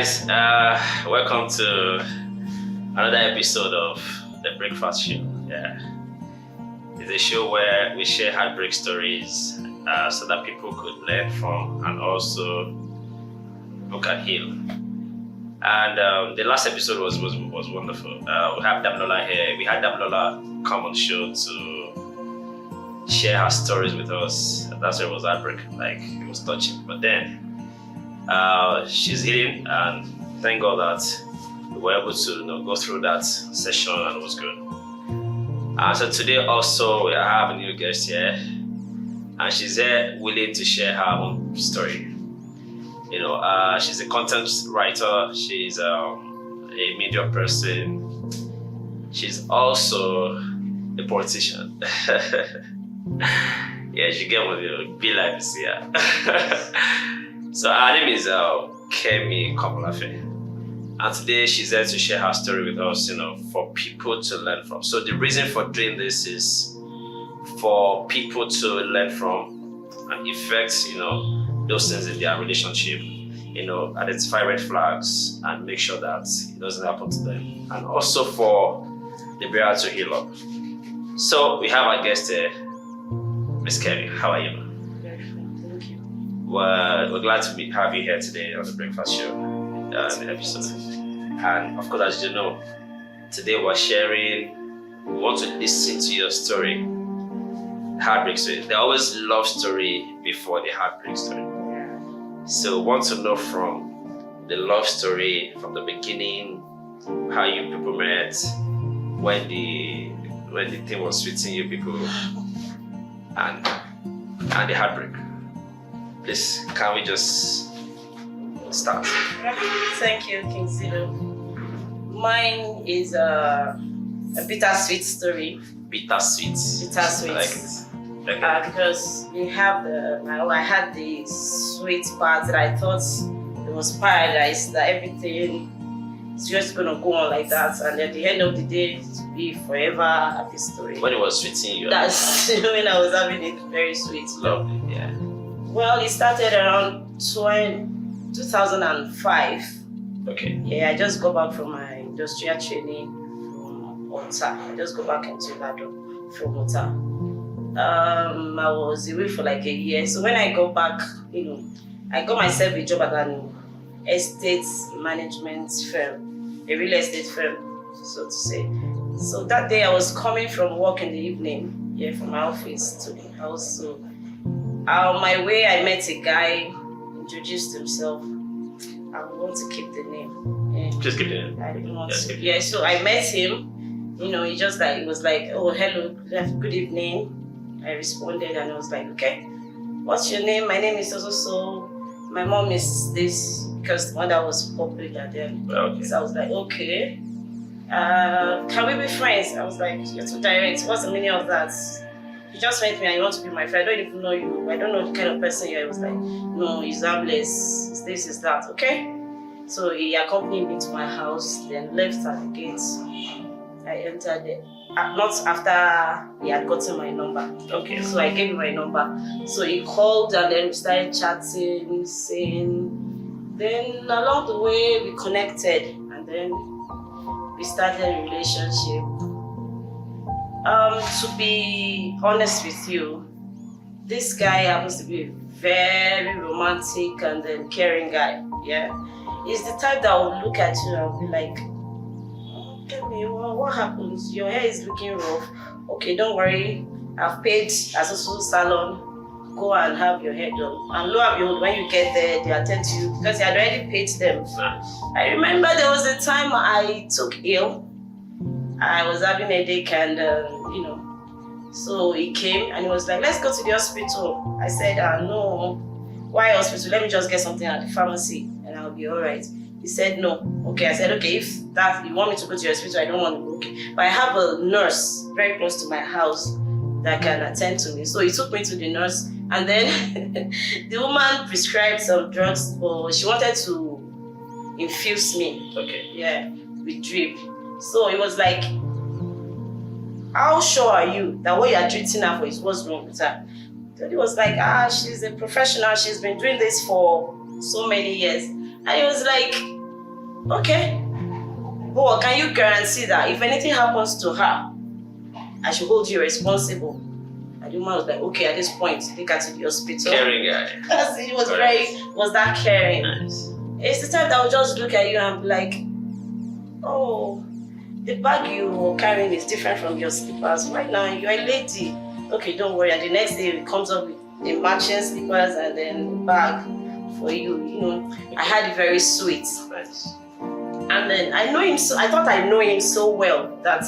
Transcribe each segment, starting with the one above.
guys, welcome to another episode of The Breakfast Show. Yeah, it's a show where we share heartbreak stories so that people could learn from and also look and heal. And the last episode was wonderful. We have Damlola here. We had Damlola come on the show to share her stories with us. That's why it was heartbreak. Like, it was touching. But then she's healing, and thank God that we were able to go through that session, and it was good. So today also we have a new guest here, and she's here willing to share her own story. She's a content writer, she's a media person, she's also a politician. Yeah, she get one of the be like this, yeah. So her name is Kemi Komolafe. And today she's here to share her story with us, for people to learn from. So the reason for doing this is for people to learn from and affect, those things in their relationship, identify red flags and make sure that it doesn't happen to them. And also for the bearer to heal up. So we have our guest here, Miss Kemi. How are you? Thank you. We're glad to have you here today on the Breakfast Show episode. And of course, as you know, today we want to listen to your story. Heartbreak story. They always love story before the heartbreak story. Yeah. So we want to know from the love story, from the beginning, how you people met, when the thing was sweeting you people, and the heartbreak. Please, can we just start? Thank you, King Zero. Mine is a bittersweet story. Bittersweet. Bittersweet. I like it. Okay. Because I had the sweet part that I thought it was paradise, that everything is just gonna go on like that, and at the end of the day, it will be forever happy story. When it was sweeting you? That's when I was having it very sweet. Lovely, yeah. Well, it started around 2005. Okay. Yeah, I just got back from my industrial training from Ota. I just got back into Lado from Ota. I was away for like a year. So when I got back, I got myself a job at an estate management firm, a real estate firm, so to say. So that day I was coming from work in the evening, from my office to the house. So on my way, I met a guy, introduced himself. I want to keep the name. Yeah. Just keep the name. I didn't want to. Yeah, so I met him. He was like, oh, hello, good evening. I responded and I was like, okay, what's your name? My name is so. My mom is this, because the mother was popular then. Okay. So I was like, okay. Can we be friends? I was like, you're too direct. What's the meaning of that? You just met me and you want to be my friend. I don't even know you. I don't know the kind of person you are. I was like, no, he's harmless. It's this, is that. Okay? So he accompanied me to my house, then left at the gates. I entered it. Not after he had gotten my number. Okay, so I gave him my number. So he called and then we started chatting, saying. Then along the way we connected and then we started a relationship. To be honest with you, this guy happens to be a very romantic and then caring guy. Yeah, he's the type that will look at you and be like, tell me, what happens? Your hair is looking rough. Okay, don't worry. I've paid a social salon. Go and have your hair done. And lo and behold, when you get there, they attend to you because you had already paid them. I remember there was a time I took ill. I was having a headache and, so he came and he was like, let's go to the hospital. I said, no. Why hospital? Let me just get something at the pharmacy and I'll be all right. He said no. Okay, I said, okay, if that you want me to go to your hospital, I don't want to go. Okay. But I have a nurse very close to my house that can attend to me. So he took me to the nurse and then the woman prescribed some drugs, but she wanted to infuse me. Okay. Yeah, with drip. So it was like, how sure are you that what you are treating her for is what's wrong with her? So he was like, she's a professional. She's been doing this for so many years. And he was like, okay. But can you guarantee that if anything happens to her, I should hold you responsible? And the woman was like, okay, at this point, take her to the hospital. Caring guy. It was that caring. Nice. It's the time that I would just look at you and be like, oh, the bag you were carrying is different from your slippers. Right now, you're a lady. Okay, don't worry. And the next day, it comes up with the matching slippers and then bag for you. You know, I had it very sweet. Nice. And then I thought I know him so well that,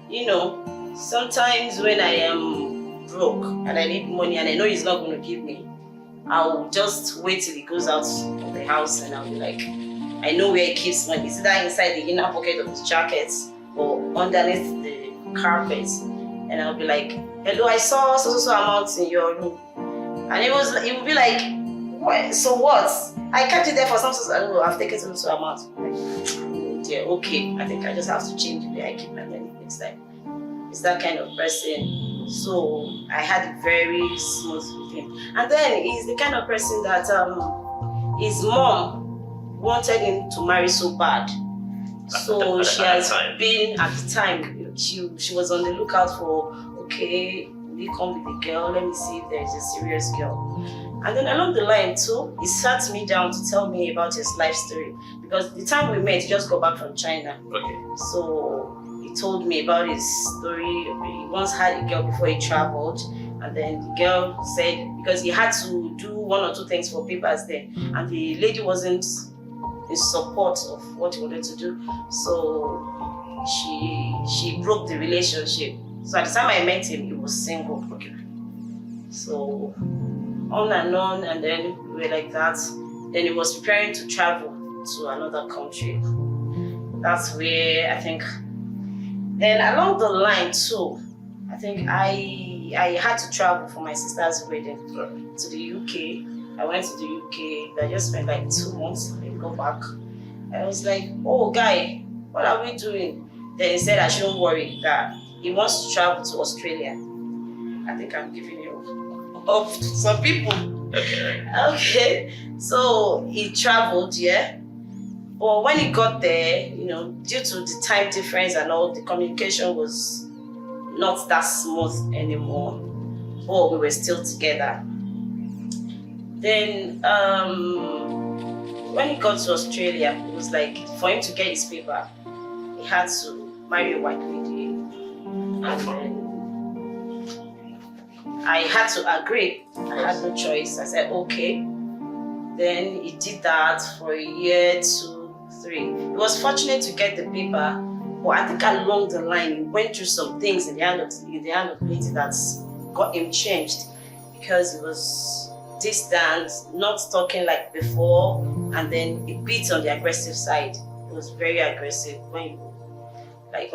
you know, sometimes when I am broke and I need money and I know he's not going to give me, I'll just wait till he goes out of the house and I'll be like, I know where he keeps money. It's either inside the inner pocket of his jacket or underneath the carpet. And I'll be like, hello, I saw so amount in your room. And it would be like, what? So what? I kept it there for some I've taken some amount. Like, oh dear, okay. I think I just have to change the way I keep my money next time. It's that kind of person. So I had it very smooth with him. And then he's the kind of person that his mom wanted him to marry so bad. So she has been, at the time, she was on the lookout for, okay, will you come with the girl? Let me see if there is a serious girl. And then along the line too, he sat me down to tell me about his life story. Because the time we met, he just got back from China. Okay. So he told me about his story. He once had a girl before he traveled. And then the girl said, because he had to do one or two things for papers there. And the lady wasn't in support of what he wanted to do. So she broke the relationship. So at the time I met him, he was single. Okay. So on and on, and then we were like that. Then he was preparing to travel to another country. That's where I think. Then along the line too, I think I had to travel for my sister's wedding to the UK. I went to the UK. I just spent like 2 months and go back. I was like, oh guy, what are we doing? Then he said I shouldn't worry, that he wants to travel to Australia. I think I'm giving you up to some people. Okay. Okay. So he traveled, yeah. But when he got there, you know, due to the time difference and all, the communication was not that smooth anymore. But we were still together. Then when he got to Australia, it was like, for him to get his paper, he had to marry a white lady. And then I had to agree. I had no choice. I said, okay. Then he did that for a year, 2, 3. He was fortunate to get the paper, but I think along the line, he went through some things in the hand of the lady that got him changed, because he was distant, not talking like before, and then a bit on the aggressive side. It was very aggressive. When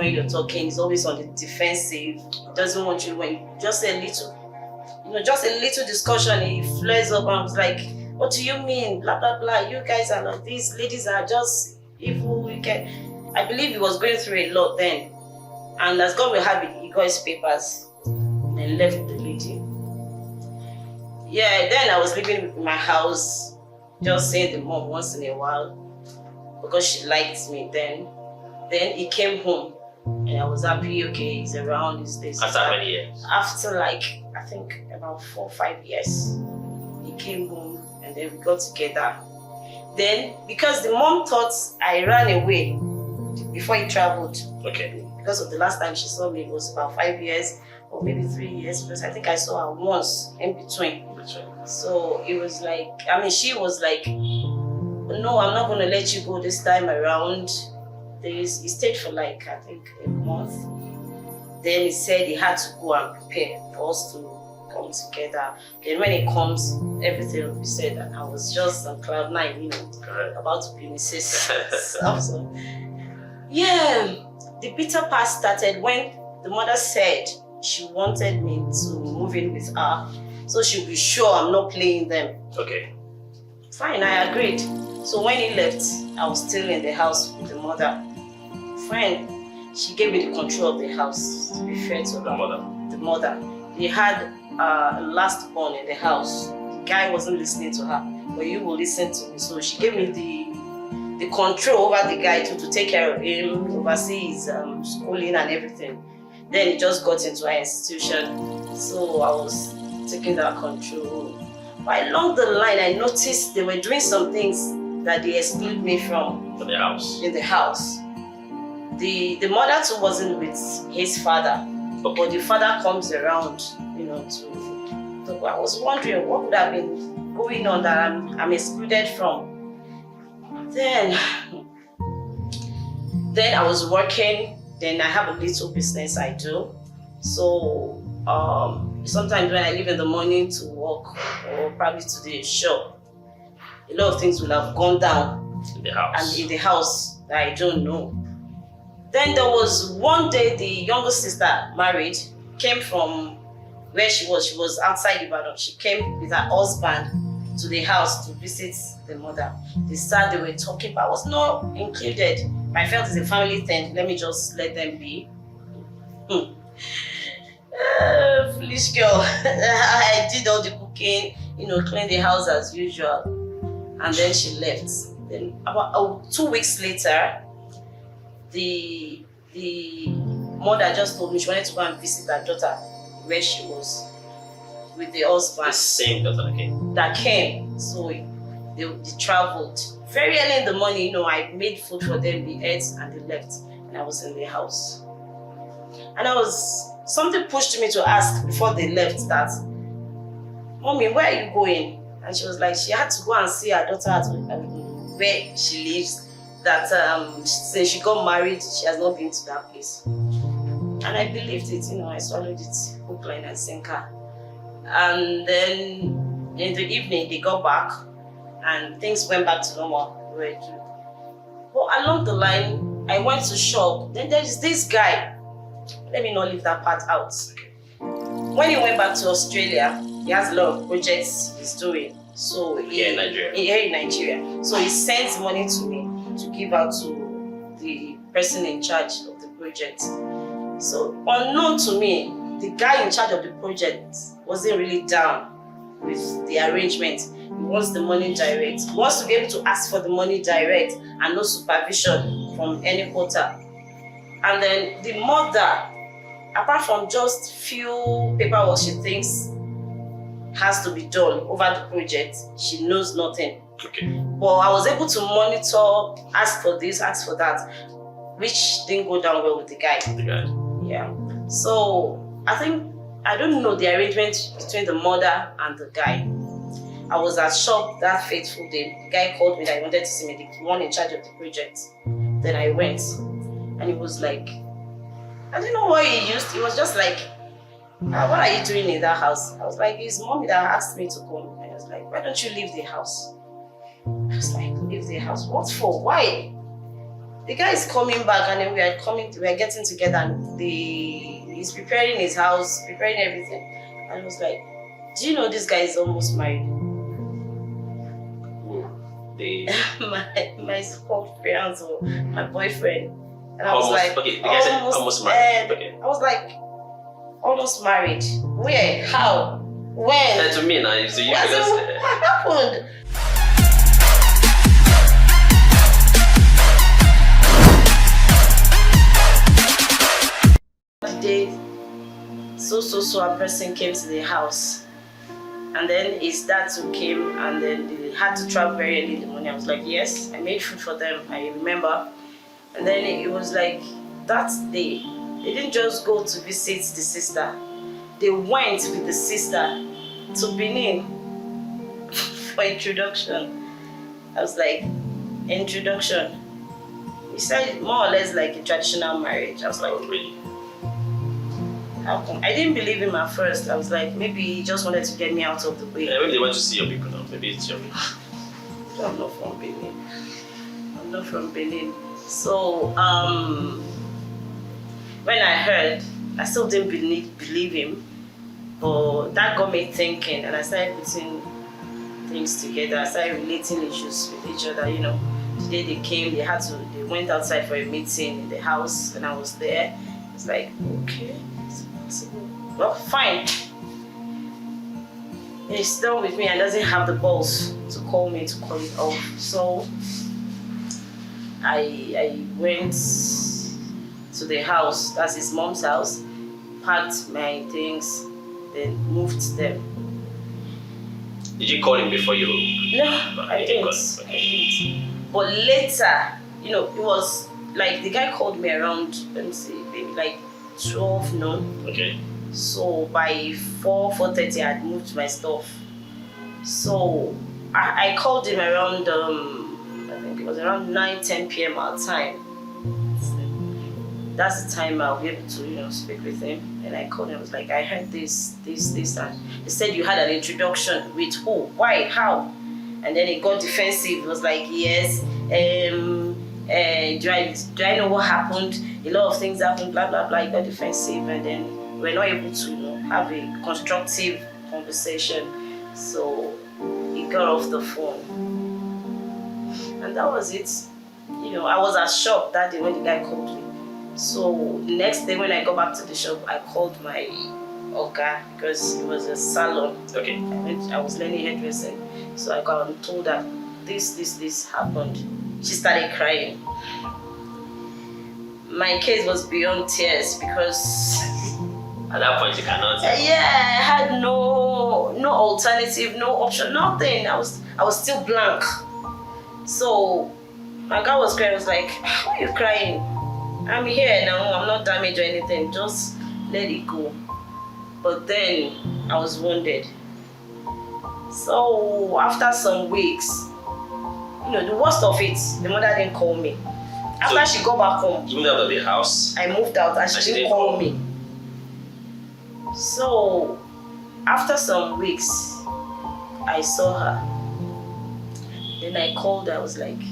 you're talking, he's always on the defensive. He doesn't want you, when you just say a little, just a little discussion, he flares up and was like, what do you mean? Blah, blah, blah. You guys are not, these ladies are just evil, wicked. I believe he was going through a lot then. And as God will have it, he got his papers and left the lady. Yeah, then I was living in my house, just seeing the mom once in a while, because she liked me then. Then he came home, and I was happy, okay, he's around, he's this. After how many years? After I think about 4 or 5 years, he came home, and then we got together. Then, because the mom thought I ran away before he traveled. Okay. Because of the last time she saw me, it was about 5 years, or maybe 3 years, because I think I saw her once in between. So it was like, she was like, no, I'm not going to let you go this time around. He stayed for I think a month. Then he said he had to go and prepare for us to come together. Then when it comes, everything will be said, and I was just on cloud 9, about to be Mrs. So, yeah, the bitter part started when the mother said she wanted me to move in with her, so she'll be sure I'm not playing them. Okay. Fine, I agreed. So when he left, I was still in the house with the mother. Fine, she gave me the control of the house, to be fair to her. The mother. They had a last born in the house. The guy wasn't listening to her, but you will listen to me. So she gave me the control over the guy to take care of him, oversee his schooling and everything. Then he just got into our institution, so I was taking that control. But along the line, I noticed they were doing some things that they excluded me from the house. In the house. The mother too wasn't with his father, but the father comes around, to. I was wondering what would have been going on that I'm excluded from. Then I was working. Then I have a little business I do. So sometimes when I leave in the morning to work or probably to the shop, a lot of things will have gone down in the house. And in the house that I don't know. Then there was one day the younger sister married, came from where she was. She was outside Ibadan. She came with her husband to the house to visit the mother. They sat, they were talking, but I was not included. I felt it's a family thing. Let me just let them be. Foolish girl. I did all the cooking, clean the house as usual. And then she left. Then about 2 weeks later, the mother just told me she wanted to go and visit her daughter where she was with the husband. The same daughter that came. So they traveled. Very early in the morning, I made food for them, they ate and they left. And I was in the house. And something pushed me to ask before they left that, Mommy, where are you going? And she was like, she had to go and see her daughter where she lives. That since she got married, she has not been to that place. And I believed it, I swallowed it, hook, line, and sinker. And then in the evening, they got back and things went back to normal. But along the line, I went to shop. Then there is this guy. Let me not leave that part out. When he went back to Australia, he has a lot of projects he's doing. So here in Nigeria. Here in Nigeria. So he sends money to me to give out to the person in charge of the project. So unknown to me, the guy in charge of the project wasn't really down with the arrangement. He wants the money direct. He wants to be able to ask for the money direct and no supervision from any quarter. And then the mother, apart from just few paperwork she thinks has to be done over the project, she knows nothing. Okay. But I was able to monitor, ask for this, ask for that, which didn't go down well with the guy. Yeah. So I don't know the arrangement between the mother and the guy. I was at shop that fateful day. The guy called me that he wanted to see me, the one in charge of the project. Then I went, and he was like, I don't know what he used. He was just like, what are you doing in that house? I was like, it's mommy that asked me to come. And he was like, why don't you leave the house? I was like, leave the house? What for? Why? The guy is coming back, and then we are getting together, and he's preparing his house, preparing everything. And I was like, do you know this guy is almost married? My so-called fiance, my boyfriend. And I was like, okay, the guy said almost married. Okay. I was like, almost married? Where? How? When? To me now, so you what happened? The day so a person came to the house, and then his dad too came, and then they had to travel very early in the morning. I was like, yes, I made food for them, I remember. And then it was like, that day, they didn't just go to visit the sister. They went with the sister to Benin for introduction. I was like, introduction? He said more or less like a traditional marriage. I was like, really? How come? I didn't believe him at first. I was like, maybe he just wanted to get me out of the way. Yeah, maybe they want to see your people now. Maybe it's your people. I'm not from Benin. I'm not from Benin. So, when I heard, I still didn't believe him. But that got me thinking, and I started putting things together. I started relating issues with each other, The day they came, they went outside for a meeting in the house, and I was there. It's like, okay, it's possible. Well, fine. He's done with me and doesn't have the balls to call me to call it off. So I went to the house, that's his mom's house, packed my things, then moved them. Did you call him before you? No, I didn't. I didn't. But later, it was like the guy called me around, let me see, maybe like 12 noon. Okay. So by 4:30, I had moved my stuff. So I called him around, I think it was around 9-10 p.m. our time. That's the time I'll be able to, speak with him. And I called him, I was like, I heard this, and he said you had an introduction with who, why, how? And then he got defensive. He was like, yes, do I know what happened? A lot of things happened, blah, blah, blah. He got defensive, and then we're not able to, have a constructive conversation. So he got off the phone. And that was it. I was as shocked that day when the guy called me. So the next day when I got back to the shop, I called my Oga because it was a salon. Okay. I was learning hairdressing. So I got and told her this happened. She started crying. My case was beyond tears because at that point you cannot. I had no alternative, no option, nothing. I was still blank. So my guy was crying. I was like, why are you crying? I'm here now, I'm not damaged or anything, just let it go. But then I was wounded. So after some weeks, the worst of it, the mother didn't call me. After she got back home, you moved out of the house? I moved out and she didn't call me. So after some weeks, I saw her. Then I called her, I was like,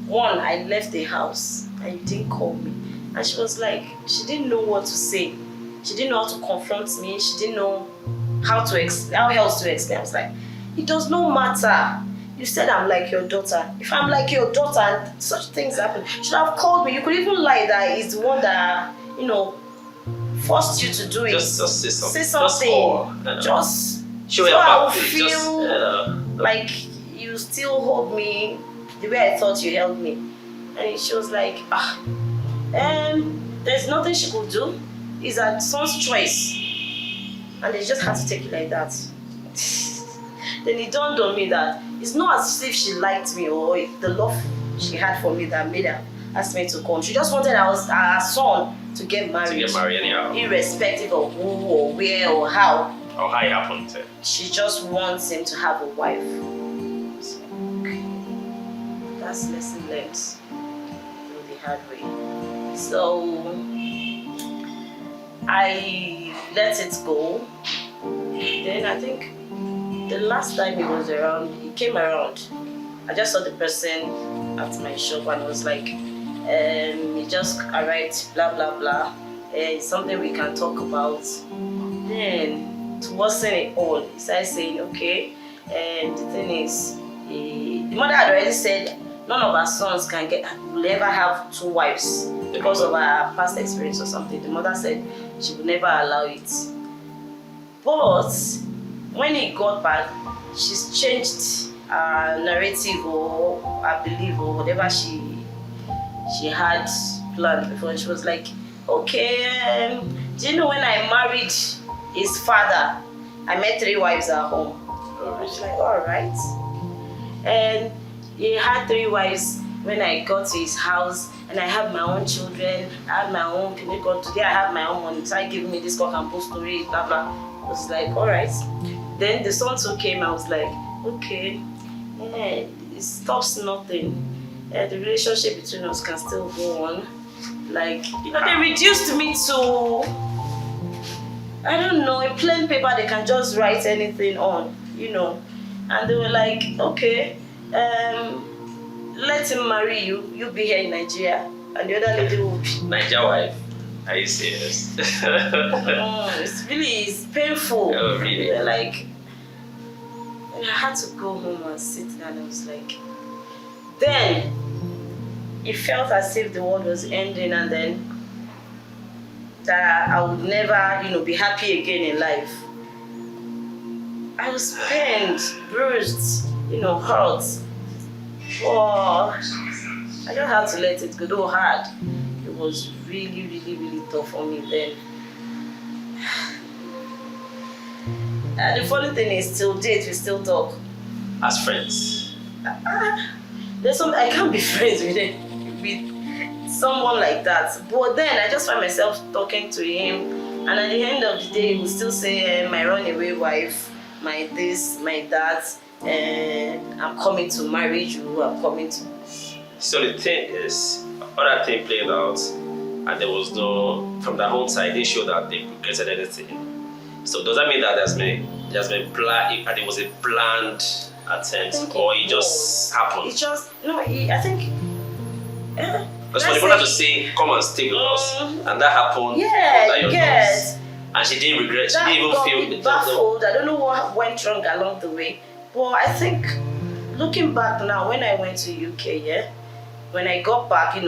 one, I left the house and you didn't call me. And she was like, she didn't know what to say. She didn't know how to confront me. She didn't know how else to explain. I was like, it does not matter. You said I'm like your daughter. If I'm like your daughter and such things happen, you should have called me. You could even lie that he's the one that, forced you to do it. Just say something. Say something. Just show so your I will back. feel like you still hold me the way I thought you held me. And she was like, there's nothing she could do. It's her son's choice. And they just had to take it like that. Then it dawned on me that it's not as if she liked me or the love she had for me that made her ask me to come. She just wanted her son to get married. To get married anyhow. Irrespective of who or where or how. Or how it happened. She just wants him to have a wife. So, okay. That's lesson learned through the hard way. So I let it go. Then I think the last time he came around. I just saw the person at my shop and was like, he just arrived, blah blah blah. It's something we can talk about. Then to worsen it all, he started saying, okay, and the thing is, the mother had already said none of our sons will ever have two wives because of her past experience or something. The mother said she would never allow it. But when he got back, she's changed her narrative or her belief or whatever she had planned before. She was like, okay, do you know when I married his father, I met 3 wives at home. I was like, all right. And he had 3 wives when I got to his house, and I have my own children, I have my own people. Today I have my own money. So I give me this cock and bull story, blah blah. I was like, all right. Then the son too came. I was like, okay, it stops nothing. The relationship between us can still go on. Like, they reduced me to, I don't know, a plain paper they can just write anything on, And they were like, okay, let him marry you. You'll be here in Nigeria. And the other lady will be... Nigeria wife? Are you serious? It's painful. Oh, really? They're like... And I had to go home and sit down. I was like... Then, it felt as if the world was ending, and then that I would never, be happy again in life. I was pained, bruised, hurt. For I just had to let it go. Though hard, it was really, really, really tough for me then. And the funny thing is, till date, we still talk. As friends. There's some I can't be friends with someone like that. But then I just find myself talking to him, and at the end of the day, he will still say, "My runaway wife, my this, my that, and I'm coming to marry you. I'm coming to." So the thing is, all that thing played out, and there was no, from their own side, they showed that they progressed anything. So does that mean that there's been planned, and it was a planned attempt, or it just happened? It just I think. Because for the brother to say, "Come and stay with us," and that happened. Yeah, yes. And she didn't regret. She That didn't even got feel me baffled. I don't know what went wrong along the way, but I think looking back now, when I went to UK, when I got back, I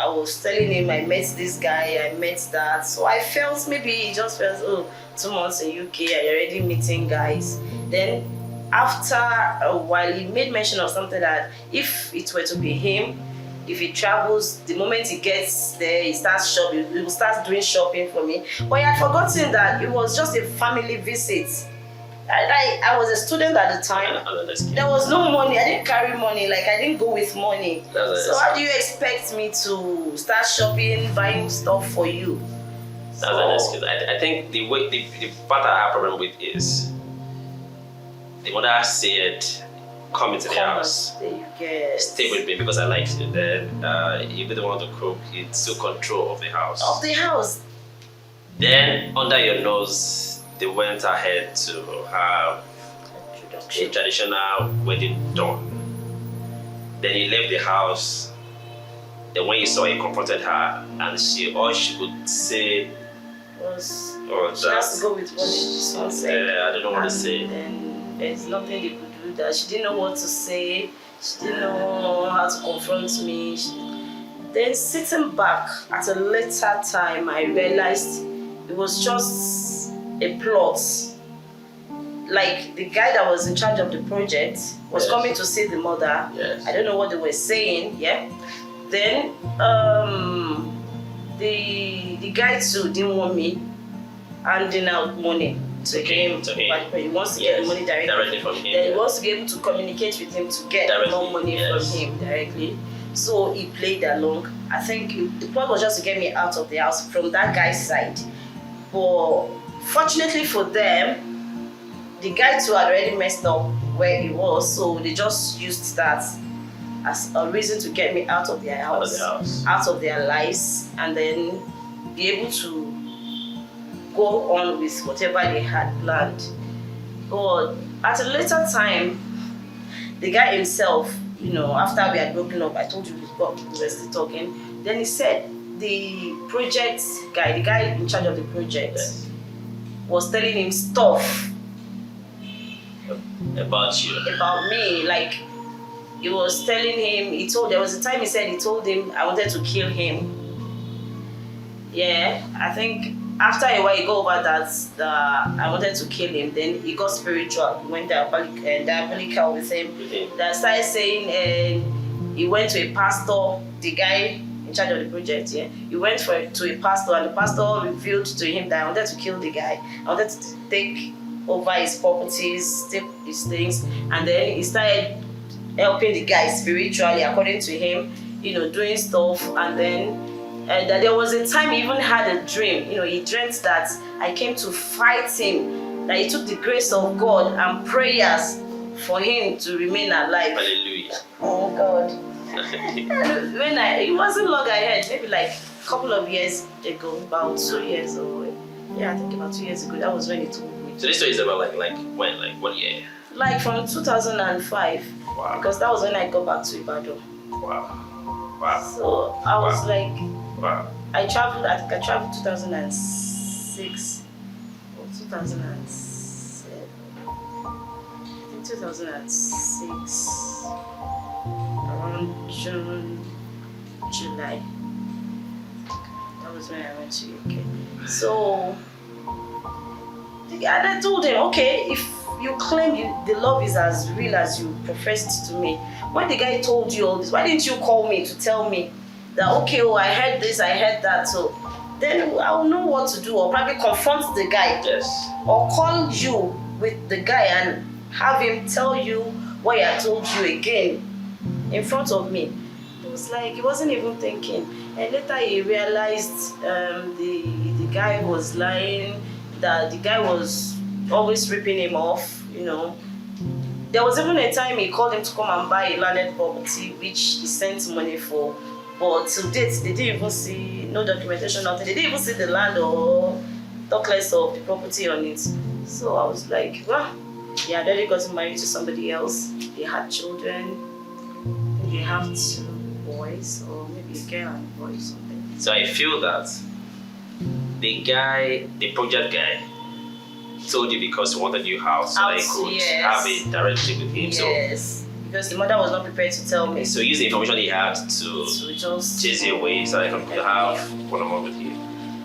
was telling him I met this guy, I met that. So I felt maybe he just felt, 2 months in UK, I already meeting guys. Then after a while, he made mention of something that if it were to be him, if he travels, the moment he gets there, he starts shopping, he will start doing shopping for me. But he had forgotten that it was just a family visit. I was a student at the time. There was no money. I didn't carry money. Like, I didn't go with money. So how do you expect me to start shopping, buying stuff for you? That's an excuse. I think the part I have problem with is the mother said, "Come into the house, stay with me because I like you." Then if you didn't want to cook, you took control of the house. Then under your nose, they went ahead to have a traditional wedding done. Then he left the house. Then when you saw he confronted her, and all she could say was, she has to go with what she said. I don't know what to say. And there's nothing they could do. That she didn't know what to say. She didn't know how to confront me. Then sitting back at a later time, I realized it was just a plot. Like, the guy that was in charge of the project was coming to see the mother. I don't know what they were saying. Then the guy too didn't want me handing out money to him. But he wants to get the money directly from him. Then he wants to be able to communicate with him to get more money from him directly. So he played along. I think the plot was just to get me out of the house from that guy's side. But fortunately for them, the guy too had already messed up where he was, so they just used that as a reason to get me out of their house, out of their lives, and then be able to go on with whatever they had planned. But at a later time, the guy himself, after we had broken up, I told you we were still talking, then he said the project guy, the guy in charge of the project, was telling him stuff about me. Like, he was telling him, there was a time he said he told him I wanted to kill him. I think after a while he got over that, I wanted to kill him. Then he got spiritual. He went diabolical with him. That started saying, he went to a pastor, the guy in charge of the project, he went to a pastor, and the pastor revealed to him that I wanted to kill the guy. I wanted to take over his properties, take his things, and then he started helping the guy spiritually, according to him, doing stuff. And then that there was a time he even had a dream. He dreamt that I came to fight him, that he took the grace of God and prayers for him to remain alive. Hallelujah. Oh God. It wasn't long ahead, maybe like a couple of years ago, about 2 years ago. I think about 2 years ago. That was when he told me. So this story is about like when, like what year? Like from 2005. Wow. Because that was when I got back to Ibadan. Wow. So I was like, wow. I traveled 2006 or 2007. I think 2006. Around June, July. That was when I went to UK. So, and I told him, okay, if you claim the love is as real as you professed to me. When the guy told you all this, why didn't you call me to tell me that, okay, oh, I heard this, I heard that, so then I'll know what to do, or probably confront the guy. Yes. Or call you with the guy and have him tell you what I told you again in front of me. It was like he wasn't even thinking. And later he realized the guy was lying, that the guy was always ripping him off, you know. There was even a time he called him to come and buy a landed property, which he sent money for. But to date, they didn't even see, no documentation, nothing. They didn't even see the land or talk less of the property on it. So I was like, well, he had already gotten married to somebody else. They had children. They have 2 boys, or maybe a girl and a boy or something. So I feel that the guy, the project guy, told you because he wanted you out so that he could have a direct link with him. Yes, because the mother was not prepared to tell me. So use the information he had to just chase you away so that he could have one-on-one with you.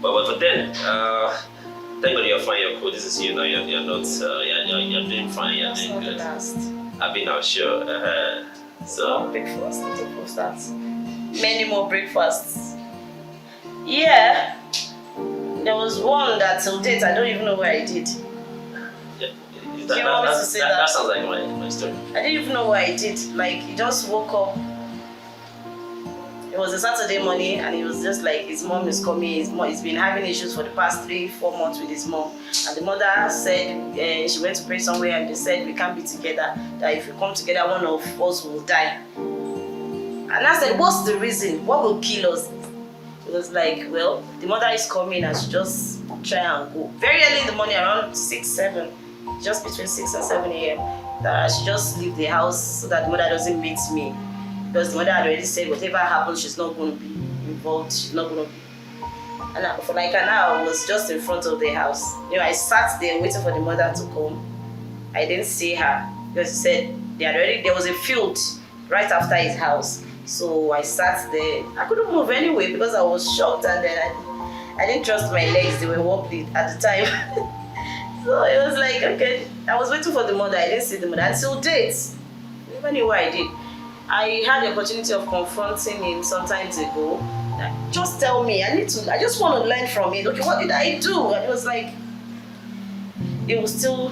But then, thank God you're fine, you're cool. This is you know, you're not, you're doing fine, you're doing good. I've been out sure. So breakfast, that. Many more breakfasts. Yeah. There was one that till date I don't even know what I did. Yeah. That sounds like my story. I didn't even know what I did. Like, he just woke up. It was a Saturday morning, and he was just like, his mom is coming. He's been having issues for the past 3-4 months with his mom. And the mother said she went to pray somewhere, and they said, we can't be together. That if we come together, one of us will die. And I said, what's the reason? What will kill us? It was like, well, the mother is coming, and she just try and go. Very early in the morning, around 6, 7, just between 6 and 7 a.m. That she just leave the house so that the mother doesn't meet me. Because the mother had already said, whatever happens, she's not going to be involved. She's not going to be. And for like an hour, I was just in front of the house. You know, I sat there waiting for the mother to come. I didn't see her because he said there was a field right after his house. So I sat there. I couldn't move anyway because I was shocked, and then I didn't trust my legs. They were wobbly at the time. So it was like, okay, I was waiting for the mother. I didn't see the mother until date. I never knew what I did. I had the opportunity of confronting him some time ago. Just tell me, I just want to learn from it. Okay, what did I do? And it was like, we will still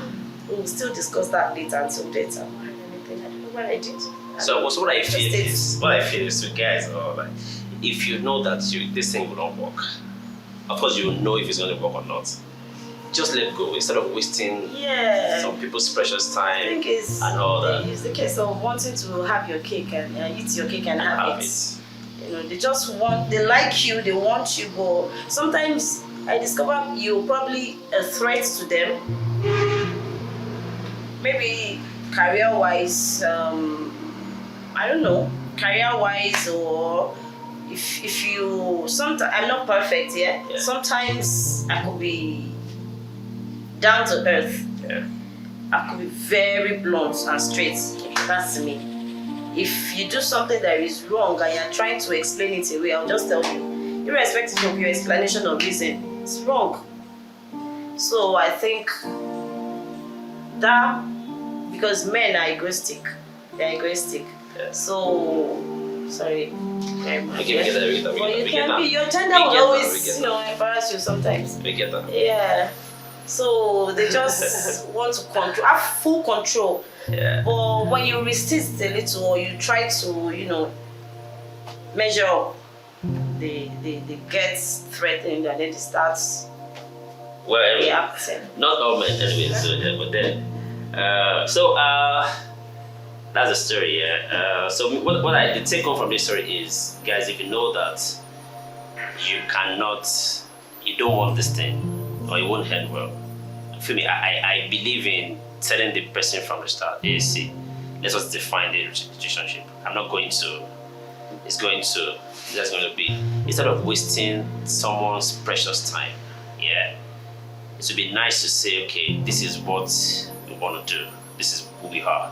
discuss that later until date. I don't know what I did. So what I feel is to guys, like, if you know that this thing will not work, of course you will know if it's going to work or not. Just let go instead of wasting some people's precious time. I think and all that. It's the case of wanting to have your cake and eat your cake and have it. You know, they like you, they want you, but sometimes I discover you're probably a threat to them. Maybe career-wise, I don't know, career-wise, or if you, sometimes, I'm not perfect, yeah? Sometimes I could be down to earth. Yeah. I could be very blunt and straight. That's me. If you do something that is wrong and you're trying to explain it away, I'll just tell you, irrespective of your explanation or reason, it's wrong. So I think that, because men are egoistic, they're egoistic. Yeah. So, sorry. We get that. Your gender will always, embarrass you sometimes. We get that. Yeah. So they just want to have full control. Yeah. But when you resist a little, or you try to, measure up, they get threatened, and then they start reacting. Not all men anyway, but then that's the story, yeah. So what the take home from this story is, guys, if you know that you don't want this thing, or it won't end well. For me, I believe in telling the person from the start, hey, see, let's just define the relationship. I'm not going to, that's going to be, instead of wasting someone's precious time, yeah, it would be nice to say, okay, this is what we want to do. This is who we are.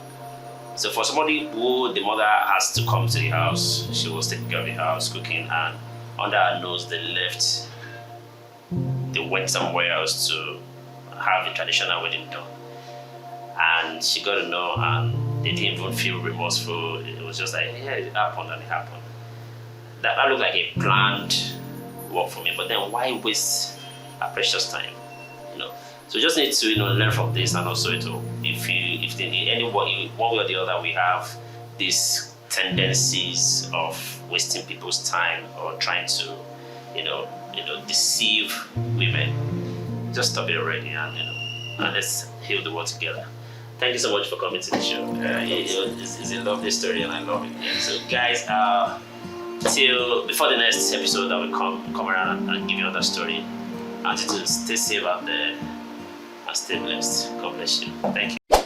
So for somebody who the mother has to come to the house, she was taking care of the house, cooking, and under her nose they went somewhere else to have the traditional wedding done. and she got to know, and they didn't even feel remorseful. It was just like, yeah, it happened and it happened. That looked like a planned work for me, but then why waste our precious time? So you just need to learn from this, and also if they need any one way or the other, we have these tendencies of wasting people's time or trying to deceive women. Just stop it already, and let's heal the world together. Thank you so much for coming to the show. It's a lovely story and I love it. Yeah. So guys, till before the next episode that will come around and give you another story, and to stay safe out there and stay blessed. God bless you. Thank you.